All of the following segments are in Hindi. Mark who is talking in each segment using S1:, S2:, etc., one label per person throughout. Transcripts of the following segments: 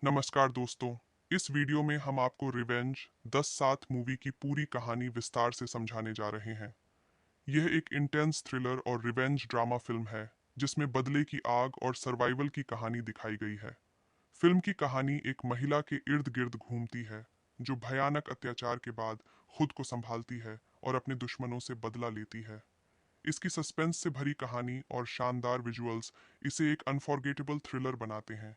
S1: नमस्कार दोस्तों। इस वीडियो में हम आपको रिवेंज 10/7 मूवी की पूरी कहानी विस्तार से समझाने जा रहे हैं। यह एक इंटेंस थ्रिलर और रिवेंज ड्रामा फिल्म है जिसमें बदले की आग और सर्वाइवल की कहानी दिखाई गई है। फिल्म की कहानी एक महिला के इर्द गिर्द घूमती है जो भयानक अत्याचार के बाद खुद को संभालती है और अपने दुश्मनों से बदला लेती है। इसकी सस्पेंस से भरी कहानी और शानदार विजुअल्स इसे एक अनफॉरगेटेबल थ्रिलर बनाते हैं।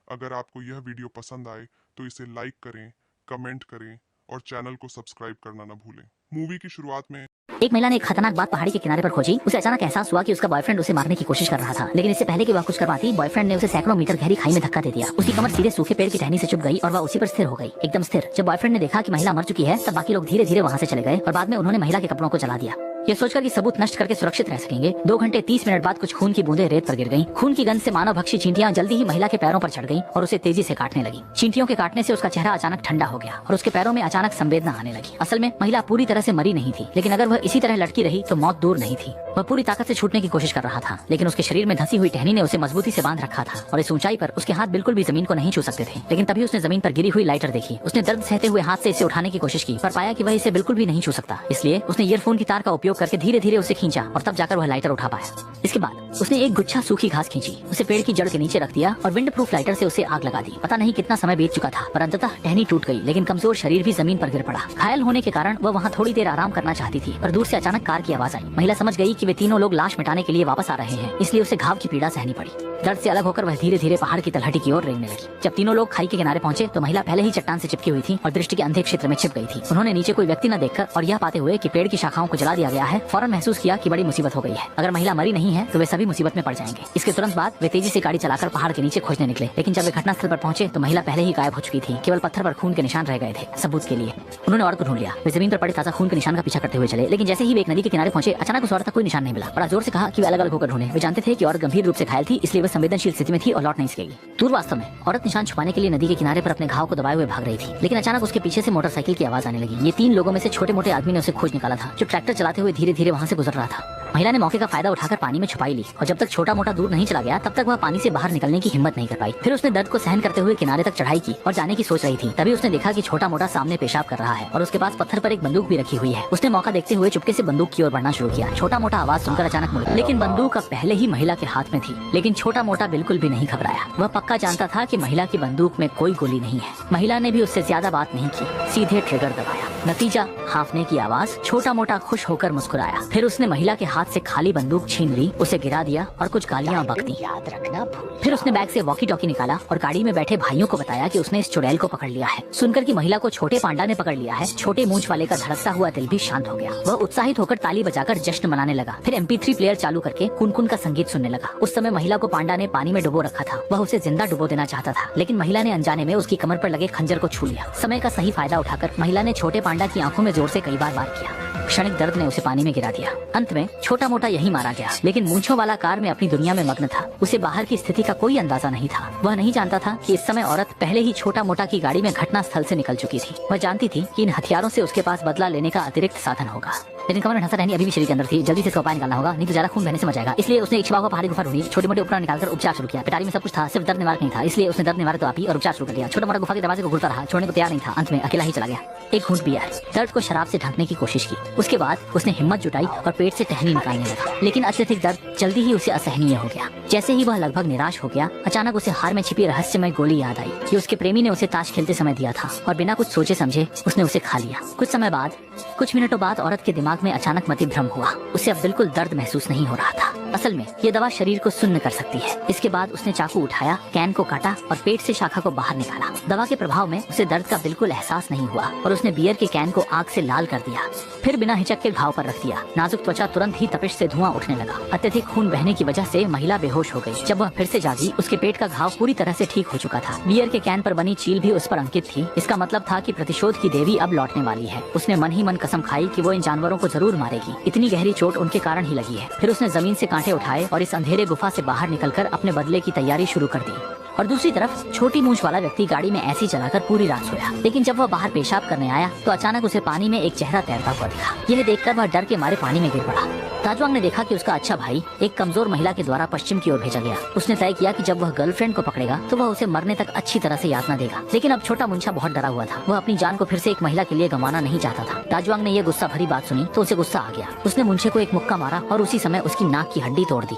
S1: अगर आपको यह वीडियो पसंद आए तो इसे लाइक करें, कमेंट करें और चैनल को सब्सक्राइब करना न भूलें। मूवी की शुरुआत में
S2: एक महिला ने एक खतरनाक बात पहाड़ी के किनारे पर खोजी। उसे अचानक एहसास हुआ कि उसका बॉयफ्रेंड उसे मारने की कोशिश कर रहा था, लेकिन इससे पहले कि वह कुछ कर पाती, बॉयफ्रेंड ने उसे सैकड़ों मीटर गहरी खाई में धक्का दे दिया। उसकी कमर सीधे सूखे पेड़ की टहनी से चुभ गई और वह उसी पर स्थिर हो गई, एकदम स्थिर। जब बॉयफ्रेंड ने देखा कि महिला मर चुकी है, तब बाकी लोग धीरे धीरे वहाँ से चले गए और बाद में उन्होंने महिला के कपड़ों को जला दिया, ये सोचकर कि सबूत नष्ट करके सुरक्षित रह सकेंगे। 2 घंटे 30 मिनट बाद कुछ खून की बूंदें रेत पर गिर गईं। खून की गंध से मानव भक्षी चींटियां जल्दी ही महिला के पैरों पर चढ़ गईं और उसे तेजी से काटने लगी। चींटियों के काटने से उसका चेहरा अचानक ठंडा हो गया और उसके पैरों में अचानक संवेदना आने लगी। असल में महिला पूरी तरह से मरी नहीं थी, लेकिन अगर वह इसी तरह लटकी रही तो मौत दूर नहीं थी। वह पूरी ताकत से छूटने की कोशिश कर रहा था, लेकिन उसके शरीर में धंसी हुई टहनी ने उसे मजबूती से बांध रखा था और इस ऊंचाई पर उसके हाथ बिल्कुल भी जमीन को नहीं छू सकते थे। लेकिन तभी उसने जमीन पर गिरी हुई लाइटर देखी। उसने दर्द सहते हुए हाथ से इसे उठाने की कोशिश की, पर पाया कि वह इसे बिल्कुल भी नहीं छू सकता। इसलिए उसने ईयरफोन की तार का उपयोग करके धीरे धीरे उसे खींचा और तब जाकर वह लाइटर उठा पाया। इसके बाद उसने एक गुच्छा सूखी घास खींची, उसे पेड़ की जड़ के नीचे रख दिया और विंड प्रूफ लाइटर से उसे आग लगा दी। पता नहीं कितना समय बीत चुका था, पर अंततः टहनी टूट गई, लेकिन कमजोर शरीर भी जमीन पर गिर पड़ा। घायल होने के कारण वह वहाँ थोड़ी देर आराम करना चाहती थी, पर दूर से अचानक कार की आवाज आई। महिला समझ गई कि वे तीनों लोग लाश मिटाने के लिए वापस आ रहे हैं, इसलिए उसे घाव की पीड़ा सहनी पड़ी। दर्द से अलग होकर वह धीरे धीरे पहाड़ की तलहटी की ओर रेंगने लगी। जब तीनों लोग खाई के किनारे पहुंचे तो महिला पहले ही चट्टान से चिपकी हुई थी और दृष्टि के अंधे क्षेत्र में छिप गई थी। उन्होंने नीचे कोई व्यक्ति न देखकर और यह पाते हुए कि पेड़ की शाखाओं को जला दिया गया है, फौरन महसूस किया कि बड़ी मुसीबत हो गई है। अगर महिला मरी नहीं है तो वे सभी मुसीबत में पड़ जाएंगे। इसके तुरंत बाद वे तेजी से गाड़ी चलाकर पहाड़ के नीचे खोजने निकले, लेकिन जब वे घटनास्थल पर पहुंचे तो महिला पहले ही गायब हो चुकी थी। केवल पत्थर पर खून के निशान रह गए थे सबूत के लिए। उन्होंने औरत को ढूंढ लिया। वे जमीन पर पड़े ताजा खून के निशान का पीछा करते हुए चले, लेकिन जैसे ही वे एक नदी के किनारे पहुंचे, अचानक उस औरत का कोई निशान नहीं मिला। बड़ा जोर से कहा कि वे अलग अलग होकर ढूंढे। वे जानते थे कि औरत गंभीर रूप से घायल थी, इसलिए वह संवेदनशील स्थिति में थी और लौट नहीं सकेगी। दूर वास्तव में औरत निशान छुपाने के लिए नदी के किनारे पर अपने घाव को दबाए हुए भाग रही थी, लेकिन अचानक उसके पीछे से मोटरसाइकिल की आवाज आने लगी। ये 3 लोगों में से छोटे मोटे आदमी ने उसे खोज निकाला था, जो ट्रैक्टर चलाते हुए धीरे धीरे वहाँ से गुजर रहा था। महिला ने मौके का फायदा उठाकर पानी में छुपाई ली और जब तक छोटा मोटा दूर नहीं चला गया तब तक वह पानी से बाहर निकलने की हिम्मत नहीं कर पाई। फिर उसने दर्द को सहन करते हुए किनारे तक चढ़ाई की और जाने की सोच रही थी। तभी उसने देखा कि छोटा मोटा सामने पेशाब कर रहा है और उसके पास पत्थर पर एक बंदूक भी रखी हुई है। उसने मौका देखते हुए चुपके से बंदूक की ओर बढ़ना शुरू किया। छोटा मोटा आवाज सुनकर अचानक मुड़ा, लेकिन बंदूक अब पहले ही महिला के हाथ में थी। लेकिन छोटा मोटा बिल्कुल भी नहीं घबराया। वह पक्का जानता था कि महिला की बंदूक में कोई गोली नहीं है। महिला ने भी उससे ज्यादा बात नहीं की, सीधे ट्रिगर दबाया। नतीजा हाफने की आवाज। छोटा मोटा खुश होकर मुस्कुराया। फिर उसने महिला के हाथ से खाली बंदूक छीन ली, उसे गिरा दिया और कुछ गालियां बक दी। याद रखना भूल। फिर उसने बैग से वॉकी टॉकी निकाला और गाड़ी में बैठे भाइयों को बताया कि उसने इस चुड़ैल को पकड़ लिया है। सुनकर कि महिला को छोटे पांडा ने पकड़ लिया है, छोटे मूंछ वाले का धड़कता हुआ दिल भी शांत हो गया। वह उत्साहित होकर ताली बजाकर जश्न मनाने लगा। फिर MP3 प्लेयर चालू करके कुनकुन का संगीत सुनने लगा। उस समय महिला को पांडा ने पानी में डुबो रखा था। वह उसे जिंदा डुबो देना चाहता था, लेकिन महिला ने अनजाने में उसकी कमर पर लगे खंजर को छू लिया। समय का सही फायदा उठाकर महिला ने छोटे पांडा की आंखों में जोर से कई बार वार किया। क्षणिक दर्द ने उसे पानी में गिरा दिया। अंत में छोटा मोटा यही मारा गया, लेकिन मूंछों वाला कार में अपनी दुनिया में मग्न था। उसे बाहर की स्थिति का कोई अंदाजा नहीं था। वह नहीं जानता था कि इस समय औरत पहले ही छोटा मोटा की गाड़ी में घटना स्थल से निकल चुकी थी। वह जानती थी कि इन हथियारों से उसके पास बदला लेने का अतिरिक्त साधन होगा, लेकिन कमर में ढसा टहनी अभी भी शरीर के अंदर थी। जल्दी से इसका उपाय निकालना होगा, नहीं तो ज्यादा खून बहने से मर जाएगा। इसलिए उसने एक छिपा हुआ पहाड़ी गुफा ढूंढी, छोटे मोटे उपकरण निकालकर उपचार शुरू किया। पिटारी में सब कुछ था, सिर्फ दर्द निवारक नहीं था, इसलिए उसने दर्द निवारक दवा पी और उपचार शुरू कर दिया। छोटा मोटा गुफा के दरवाजे को घूरता रहा, छोड़ने को तैयार नहीं था। अंत में अकेला ही चला गया। एक घूंट पिया, दर्द को शराब से ढकने की कोशिश की। उसके बाद उसने हिम्मत जुटाई और पेट से टहनी निकालने लगा, लेकिन अत्यधिक दर्द जल्दी ही उसे असहनीय हो गया। जैसे ही वह लगभग निराश हो गया, अचानक उसे हार में छिपी रहस्यमय गोली याद आई कि उसके प्रेमी ने उसे ताश खेलते समय दिया था और बिना कुछ सोचे समझे उसने उसे खा लिया। कुछ समय बाद, कुछ मिनटों बाद औरत के दिमाग में अचानक मति भ्रम हुआ। उसे अब बिल्कुल दर्द महसूस नहीं हो रहा था। असल में ये दवा शरीर को सुन्न कर सकती है। इसके बाद उसने चाकू उठाया, कैन को काटा और पेट से शाखा को बाहर निकाला। दवा के प्रभाव में उसे दर्द का बिल्कुल एहसास नहीं हुआ और उसने बियर के कैन को आग से लाल कर दिया। फिर बिना हिचक के घाव पर रख दिया। नाजुक त्वचा तुरंत ही तपिश से धुआं उठने लगा। अत्यधिक खून बहने की वजह से महिला बेहोश हो गई। जब वह फिर से जागी, उसके पेट का घाव पूरी तरह से ठीक हो चुका था। बियर के कैन पर बनी चील भी उस पर अंकित थी। इसका मतलब था कि प्रतिशोध की देवी अब लौटने वाली है। उसने मन ही मन कसम खाई कि वो इन जानवरों को जरूर मारेगी। इतनी गहरी चोट उनके कारण ही लगी है। फिर उसने जमीन से कांटे उठाए और इस अंधेरे गुफा से बाहर निकलकर अपने बदले की तैयारी शुरू कर दी। और दूसरी तरफ छोटी मूंछ वाला व्यक्ति गाड़ी में ऐसी चलाकर पूरी रात सोया। लेकिन जब वह बाहर पेशाब करने आया तो अचानक उसे पानी में एक चेहरा तैरता हुआ दिखा। यह देखकर वह डर के मारे पानी में गिर पड़ा। ताजुआंग ने देखा कि उसका अच्छा भाई एक कमजोर महिला के द्वारा पश्चिम की ओर भेजा गया। उसने तय किया कि जब वह गर्लफ्रेंड को पकड़ेगा तो वह उसे मरने तक अच्छी तरह से यातना देगा। लेकिन अब छोटा मुंशा बहुत डरा हुआ था। वह अपनी जान को फिर से एक महिला के लिए गंवाना नहीं चाहता था। ताजुआंग ने यह गुस्सा भरी बात सुनी तो उसे गुस्सा आ गया। उसने मुंशे को एक मुक्का मारा और उसी समय उसकी नाक की हड्डी तोड़ दी।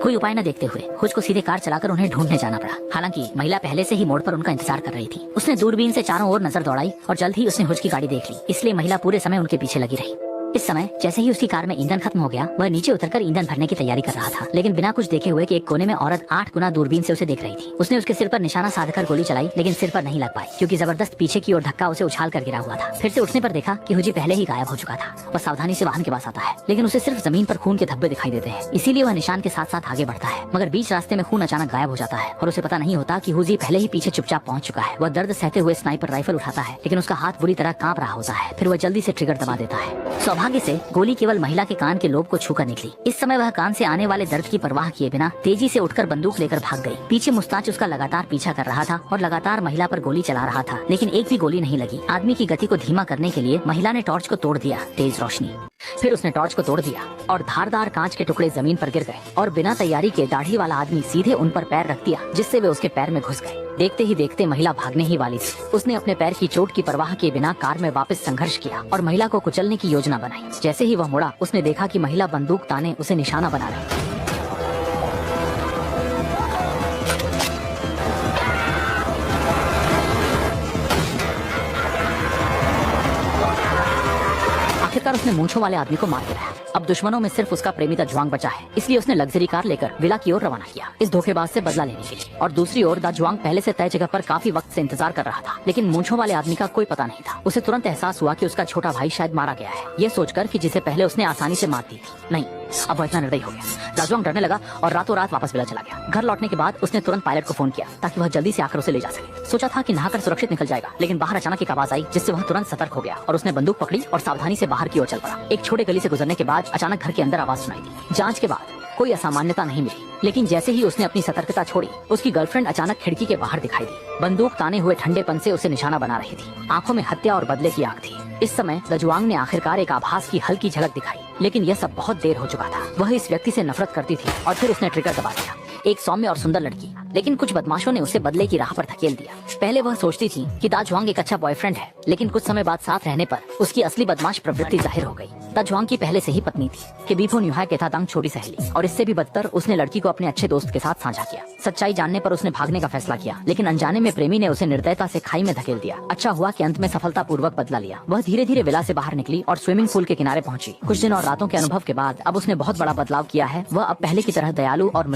S2: कोई उपाय न देखते हुए हुज को सीधे कार चलाकर उन्हें ढूंढने जाना पड़ा। हालांकि महिला पहले से ही मोड़ पर उनका इंतजार कर रही थी। उसने दूरबीन से चारों ओर नजर दौड़ाई और जल्द ही उसने हुज की गाड़ी देख ली, इसलिए महिला पूरे समय उनके पीछे लगी रही। इस समय जैसे ही उसकी कार में ईंधन खत्म हो गया, वह नीचे उतरकर ईंधन भरने की तैयारी कर रहा था। लेकिन बिना कुछ देखे हुए कि एक कोने में औरत 8 गुना दूरबीन से उसे देख रही थी। उसने उसके सिर पर निशाना साधकर गोली चलाई, लेकिन सिर पर नहीं लग पाई क्योंकि जबरदस्त पीछे की ओर धक्का उसे उछाल कर गिरा हुआ था। फिर से उठने पर देखा कि हुजी पहले ही गायब हो चुका था। वह सावधानी से वाहन के पास आता है, लेकिन उसे सिर्फ जमीन पर खून के धब्बे दिखाई देते हैं। इसीलिए वह निशान के साथ साथ आगे बढ़ता है, मगर बीच रास्ते में खून अचानक गायब हो जाता है और उसे पता नहीं होता कि हुजी पहले ही पीछे चुपचाप पहुंच चुका है। वह दर्द सहते हुए स्नाइपर राइफल उठाता है, लेकिन उसका हाथ बुरी तरह कांप रहा होता है। फिर वह जल्दी से ट्रिगर दबा देता है। सौभाग्य से गोली केवल महिला के कान के लोब को छूकर निकली। इस समय वह कान से आने वाले दर्द की परवाह किए बिना तेजी से उठकर बंदूक लेकर भाग गई। पीछे मुस्ताच उसका लगातार पीछा कर रहा था और लगातार महिला पर गोली चला रहा था, लेकिन एक भी गोली नहीं लगी। आदमी की गति को धीमा करने के लिए महिला ने टॉर्च को तोड़ दिया, तेज रोशनी। फिर उसने टॉर्च को तोड़ दिया और धारदार कांच के टुकड़े जमीन पर गिर गए और बिना तैयारी के दाढ़ी वाला आदमी सीधे उन पर पैर रख दिया, जिससे वे उसके पैर में घुस गए। देखते ही देखते महिला भागने ही वाली थी। उसने अपने पैर की चोट की परवाह किए बिना कार में वापस संघर्ष किया और महिला को कुचलने की योजना बनाई। जैसे ही वह मुड़ा, उसने देखा कि महिला बंदूक ताने उसे निशाना बना रही थी। आखिरकार उसने मूंछों वाले आदमी को मार गिराया। अब दुश्मनों में सिर्फ उसका प्रेमी जुआंग बचा है, इसलिए उसने लग्जरी कार लेकर विला की ओर रवाना किया, इस धोखेबाज से बदला लेने के लिए। और दूसरी ओर जुआंग पहले से तय जगह पर काफी वक्त से इंतजार कर रहा था, लेकिन मूंछों वाले आदमी का कोई पता नहीं था। उसे तुरंत एहसास हुआ कि उसका छोटा भाई शायद मारा गया है, ये सोचकर कि जिसे पहले उसने आसानी से मार दी थी। नहीं, अब वह इतना निर्दयी हो गया। जुआंग डरने लगा और रातों रात वापस विला चला गया। घर लौटने के बाद उसने तुरंत पायलट को फोन किया ताकि वह जल्दी से आकर उसे ले जा सके। सोचा था कि नहाकर सुरक्षित निकल जाएगा, लेकिन बाहर अचानक एक आवाज आई जिससे वह तुरंत सतर्क हो गया और उसने बंदूक पकड़ी और सावधानी से बाहर की ओर चल पड़ा। एक छोटे गली से गुजरने के बाद अचानक घर के अंदर आवाज सुनाई दी। जांच के बाद कोई असामान्यता नहीं मिली, लेकिन जैसे ही उसने अपनी सतर्कता छोड़ी, उसकी गर्लफ्रेंड अचानक खिड़की के बाहर दिखाई दी। बंदूक ताने हुए ठंडेपन से उसे निशाना बना रही थी। आंखों में हत्या और बदले की आग थी। इस समय जुआंग ने आखिरकार एक आभास की हल्की झलक दिखाई, लेकिन यह सब बहुत देर हो चुका था। वह इस व्यक्ति से नफरत करती थी और फिर उसने ट्रिगर दबा दिया। एक सौम्य और सुंदर लड़की, लेकिन कुछ बदमाशों ने उसे बदले की राह पर धकेल दिया। पहले वह सोचती थी कि जुआंग एक अच्छा बॉयफ्रेंड है, लेकिन कुछ समय बाद साथ रहने पर उसकी असली बदमाश प्रवृत्ति जाहिर हो गई। जुआंग की पहले से ही पत्नी थी कि बीफो न्यूहाई के तांग छोटी सहेली, और इससे भी बदतर उसने लड़की को अपने अच्छे दोस्त के साथ साझा किया। सच्चाई जानने पर उसने भागने का फैसला किया, लेकिन अनजाने में प्रेमी ने उसे निर्दयता से खाई में धकेल दिया। अच्छा हुआ कि अंत में सफलतापूर्वक बदला लिया। वह धीरे धीरे विला से बाहर निकली और स्विमिंग पूल के किनारे पहुंची। कुछ दिन और रातों के अनुभव के बाद अब उसने बहुत बड़ा बदलाव किया है। वह अब पहले की तरह दयालु और